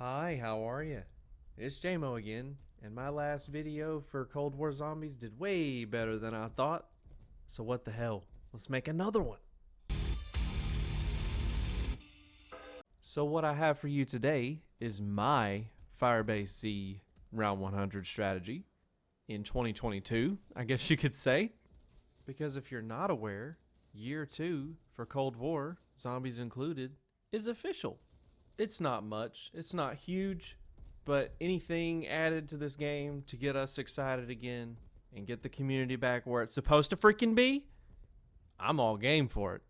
Hi, how are you? It's JMO again, and my last video for Cold War Zombies did way better than I thought. So what the hell? Let's make another one. So what I have for you today is my FirebaseZ round 100 strategy in 2022, I guess you could say. Because if you're not aware, year 2 for Cold War, zombies included, is official. It's not much, it's not huge, but anything added to this game to get us excited again and get the community back where it's supposed to freaking be, I'm all game for it.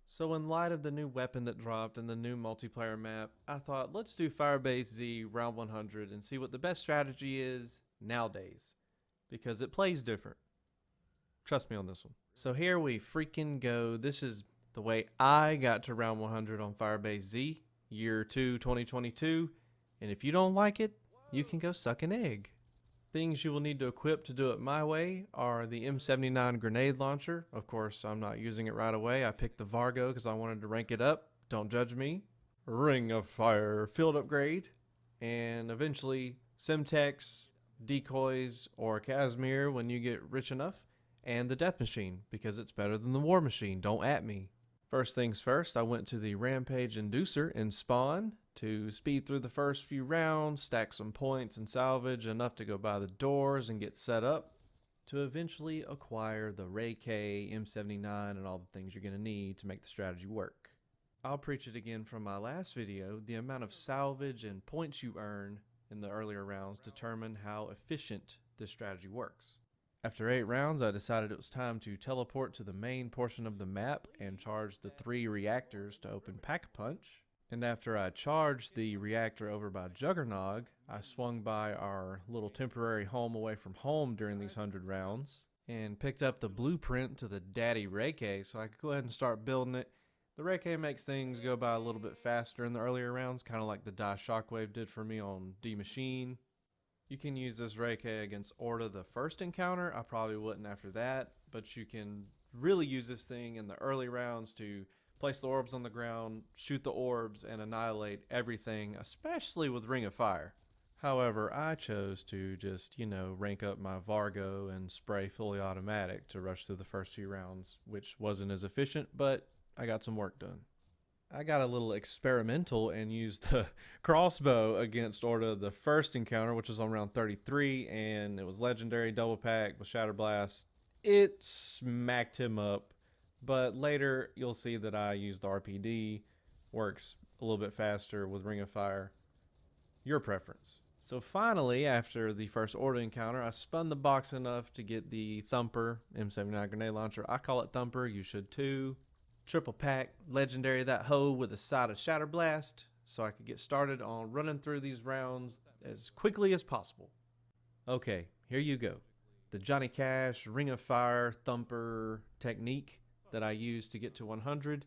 So in light of the new weapon that dropped and the new multiplayer map, I thought let's do FirebaseZ round 100 and see what the best strategy is nowadays, because it plays different. Trust me on this one. So here we freaking go. This is the way I got to round 100 on FirebaseZ, year 2, 2022. And if you don't like it, you can go suck an egg. Things you will need to equip to do it my way are the M79 grenade launcher. Of course, I'm not using it right away. I picked the Vargo because I wanted to rank it up. Don't judge me. Ring of Fire field upgrade. And eventually, Semtex, decoys, or Casimir when you get rich enough. And the Death Machine, because it's better than the War Machine. Don't at me. First things first, I went to the Rampage Inducer in Spawn to speed through the first few rounds, stack some points and salvage enough to go by the doors and get set up to eventually acquire the Ray K, M79, and all the things you're going to need to make the strategy work. I'll preach it again from my last video. The amount of salvage and points you earn in the earlier rounds determine how efficient this strategy works. After 8 rounds, I decided it was time to teleport to the main portion of the map and charge the 3 reactors to open Pack-a-Punch. And after I charged the reactor over by Juggernog, I swung by our little temporary home away from home during these 100 rounds and picked up the blueprint to the Daddy Reiki so I could go ahead and start building it. The Reiki makes things go by a little bit faster in the earlier rounds, kind of like the Die Shockwave did for me on D-Machine. You can use this Reiki against Orda the first encounter. I probably wouldn't after that, but you can really use this thing in the early rounds to place the orbs on the ground, shoot the orbs, and annihilate everything, especially with Ring of Fire. However, I chose to just, rank up my Vargo and spray fully automatic to rush through the first few rounds, which wasn't as efficient, but I got some work done. I got a little experimental and used the crossbow against Orda the first encounter, which was on round 33, and it was legendary double pack with Shatter Blast. It smacked him up, but later you'll see that I used the RPD, works a little bit faster with Ring of Fire. Your preference. So finally, after the first Orda encounter, I spun the box enough to get the Thumper M79 grenade launcher. I call it Thumper, you should too. Triple pack, legendary that hoe with a side of Shatter Blast, so I could get started on running through these rounds as quickly as possible. Okay, here you go. The Johnny Cash Ring of Fire Thumper technique that I use to get to 100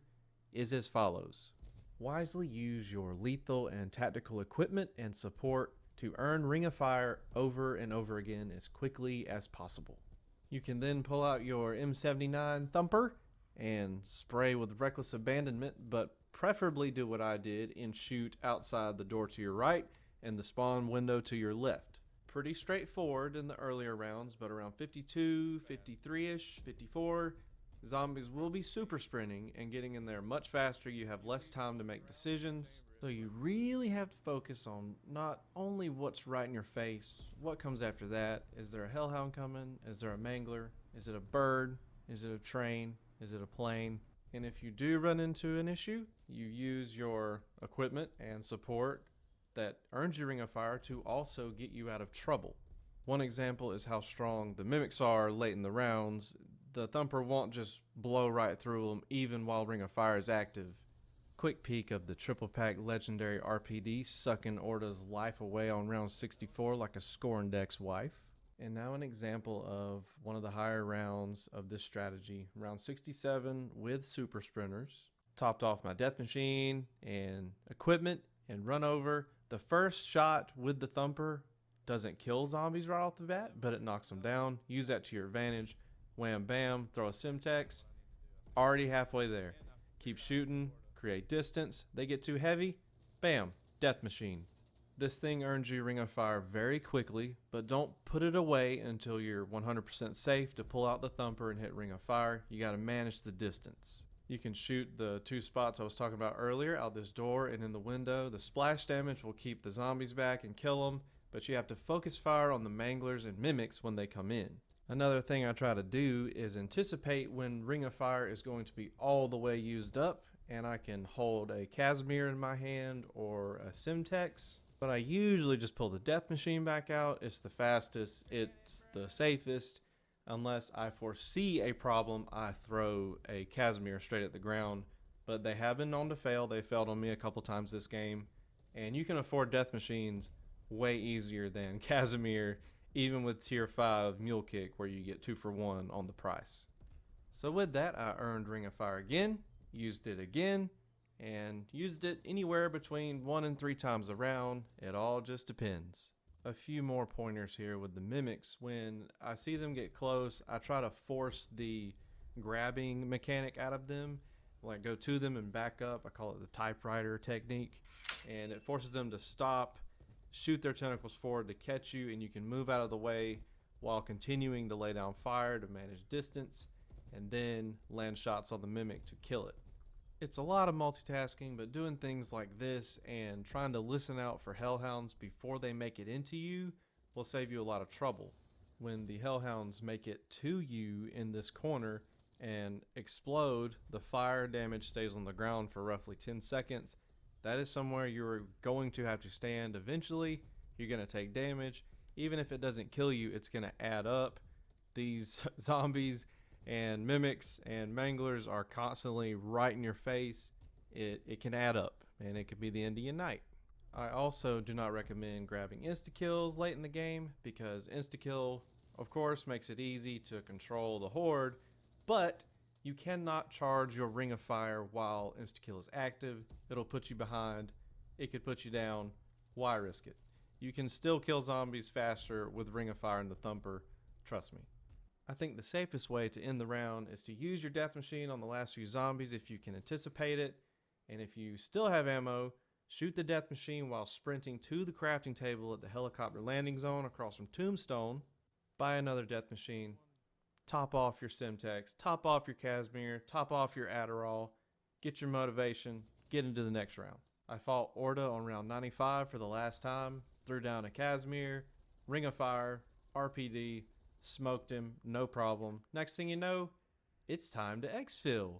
is as follows. Wisely use your lethal and tactical equipment and support to earn Ring of Fire over and over again as quickly as possible. You can then pull out your M79 Thumper and spray with reckless abandonment, but preferably do what I did and shoot outside the door to your right and the spawn window to your left. Pretty straightforward in the earlier rounds, but around 52, 53-ish, 54, zombies will be super sprinting and getting in there much faster. You have less time to make decisions, so you really have to focus on not only what's right in your face, what comes after that. Is there a hellhound coming? Is there a mangler? Is it a bird? Is it a train? Is it a plane? And if you do run into an issue, you use your equipment and support that earns you Ring of Fire to also get you out of trouble. One example is how strong the mimics are late in the rounds. The Thumper won't just blow right through them even while Ring of Fire is active. Quick peek of the triple pack legendary RPD sucking Orda's life away on round 64 like a scorned ex-wife. And now an example of one of the higher rounds of this strategy, round 67 with super sprinters. Topped off my Death Machine and equipment and run over. The first shot with the Thumper doesn't kill zombies right off the bat, but it knocks them down. Use that to your advantage. Wham bam, throw a Semtex. Already halfway there. Keep shooting, create distance. They get too heavy, bam, Death Machine. This thing earns you Ring of Fire very quickly, but don't put it away until you're 100% safe to pull out the thumper and hit Ring of Fire. You got to manage the distance. You can shoot the 2 spots I was talking about earlier out this door and in the window. The splash damage will keep the zombies back and kill them, but you have to focus fire on the manglers and mimics when they come in. Another thing I try to do is anticipate when Ring of Fire is going to be all the way used up, and I can hold a Casimir in my hand or a Simtex. But I usually just pull the death machine back out. It's the fastest, it's the safest. Unless I foresee a problem, I throw a Casimir straight at the ground. But they have been known to fail. They failed on me a couple times this game. And you can afford death machines way easier than Casimir, even with tier 5 mule kick where you get 2 for 1 on the price. So with that, I earned Ring of Fire again, used it again, and used it anywhere between 1 and 3 times a round. It all just depends. A few more pointers here with the mimics. When I see them get close, I try to force the grabbing mechanic out of them, like go to them and back up. I call it the typewriter technique, and it forces them to stop, shoot their tentacles forward to catch you, and you can move out of the way while continuing to lay down fire to manage distance, and then land shots on the mimic to kill it. It's a lot of multitasking, but doing things like this and trying to listen out for hellhounds before they make it into you will save you a lot of trouble. When the hellhounds make it to you in this corner and explode, the fire damage stays on the ground for roughly 10 seconds. That is somewhere you're going to have to stand eventually. You're going to take damage. Even if it doesn't kill you, it's going to add up. These zombies and mimics and manglers are constantly right in your face. It can add up, and it could be the end of your night. I also do not recommend grabbing insta-kills late in the game, because insta-kill, of course, makes it easy to control the horde, but you cannot charge your Ring of Fire while insta-kill is active. It'll put you behind. It could put you down. Why risk it? You can still kill zombies faster with Ring of Fire and the thumper. Trust me. I think the safest way to end the round is to use your death machine on the last few zombies if you can anticipate it. And if you still have ammo, shoot the death machine while sprinting to the crafting table at the helicopter landing zone across from Tombstone. Buy another death machine. Top off your Simtex. Top off your Casimir. Top off your Adderall. Get your motivation. Get into the next round. I fought Orda on round 95 for the last time. Threw down a Casimir, Ring of Fire, RPD. Smoked him, no problem. Next thing you know, it's time to exfil.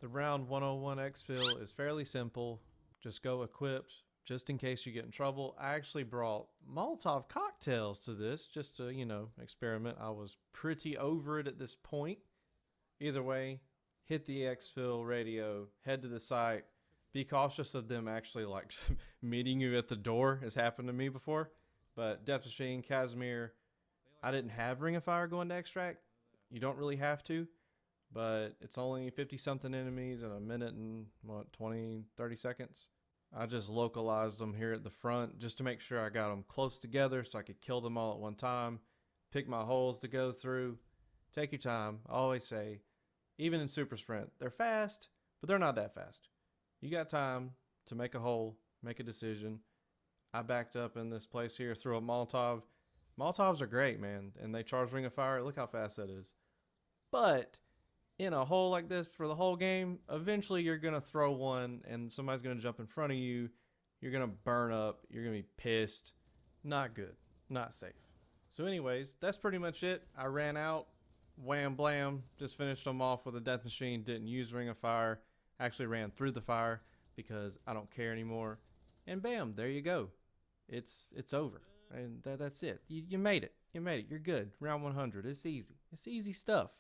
The round 101 exfil is fairly simple. Just go equipped, just in case you get in trouble. I actually brought Molotov cocktails to this, just to, experiment. I was pretty over it at this point. Either way, hit the exfil radio, head to the site. Be cautious of them actually meeting you at the door, has happened to me before. But Death Machine, Casimir, I didn't have Ring of Fire going to extract. You don't really have to, but it's only 50 something enemies in a minute and 20, 30 seconds. I just localized them here at the front just to make sure I got them close together so I could kill them all at one time. Pick my holes to go through. Take your time. I always say, even in Super Sprint, they're fast, but they're not that fast. You got time to make a hole, make a decision. I backed up in this place here, threw a Molotov. Molotovs are great, man, and they charge Ring of Fire. Look how fast that is. But in a hole like this for the whole game, eventually you're going to throw one and somebody's going to jump in front of you. You're going to burn up. You're going to be pissed. Not good. Not safe. So anyways, that's pretty much it. I ran out. Wham blam. Just finished them off with a death machine. Didn't use Ring of Fire. Actually ran through the fire because I don't care anymore. And bam, there you go. It's over. And that's it. You made it. You made it. You're good. Round 100. It's easy. It's easy stuff.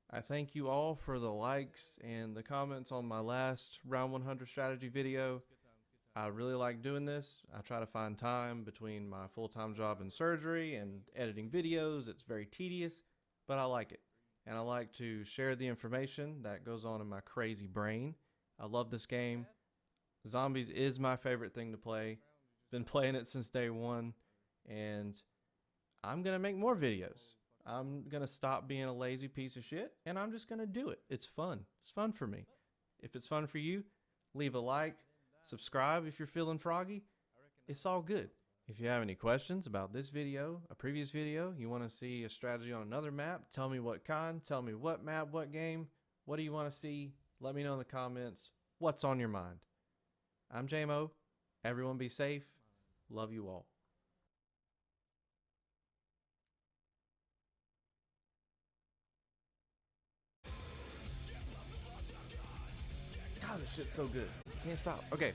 I thank you all for the likes and the comments on my last round 100 strategy video. I really like doing this. I try to find time between my full-time job and surgery and editing videos. It's very tedious, but I like it. And I like to share the information that goes on in my crazy brain. I love this game. Zombies is my favorite thing to play. Been playing it since day one. And I'm going to make more videos. I'm going to stop being a lazy piece of shit, and I'm just going to do it. It's fun. It's fun for me. If it's fun for you, leave a like, subscribe if you're feeling froggy, It's all good. If you have any questions about this video, a previous video, you want to see a strategy on another map, tell me what kind, tell me what map, what game, what do you want to see? Let me know in the comments what's on your mind. I'm JMO. Everyone be safe. Love you all. God, this shit's so good. Can't stop. Okay.